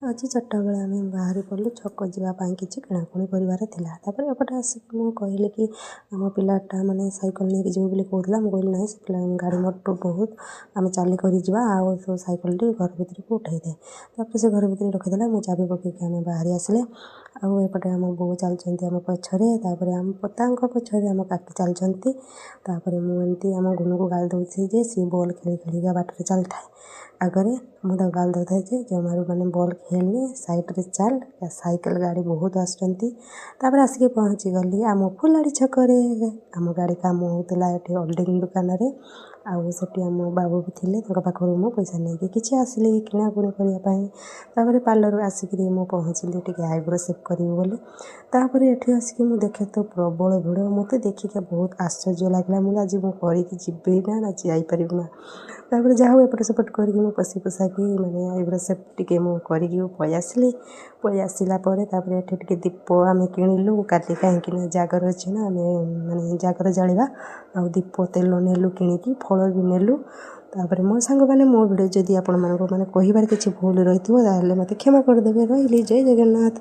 आज 4टा बेले आम बाहरी पड़ू छक जावाई कि किणाकुणी करार था। तापर एपटे आसिक मुझे कहली कि आम पिलाटा मैंने सैकल नहीं जीव बोली कहला। मुझे ना से गाड़ी मटर बहुत आम चलिक आउ सो सैकल घर भितर को उठे दे। तापर से घर भितर रखीदेला मुझे चाबी पकईकि आम बाहरी आसिले। आउपटे आम बो चलती आम पछरे आम पछरे आम काकी चलती। मुझे आम गुनू को गाल दूसरी जे सी बॉल खेली खेलिका बाटर चल थाए आगे मुझे गाल दे जे जमारू मैंने बॉल खेलनी साइड्रे चल साइकेल गाड़ी बहुत आसपर आसिक पहुँची गली आम फुलाड़ी छकरे आम गाड़ी कम होता ये होल्डिंग दुकान आउे आम बाबू भी थे पाखर मु पैसा नहीं कि आसिली किणाकुणी करने पार्लर आसिक पहुँचली टे आईब्रो सेप करी बोली। तापर ये आसिक देखे तो प्रबल भिड़ मत देखिक बहुत आश्चर्य लगे मुझे आज मुझे जी ना जापर ना। तापर जहाँ एपट सेपट करके पशि पुसाकी मैंने आईब्रो सेप टे पलि आसला ये दीप आम किणिलु काली कहीं जागर अच्छे ना आम मैंने जागर जावा आ दीप तेल नेलु किणिकी फल भी नेलु। तापर मो सांग मैंने मो भिडियो जदि आपण माने कहबार किसी भूल रही मत क्षमा करदे। रही जय जगन्नाथ।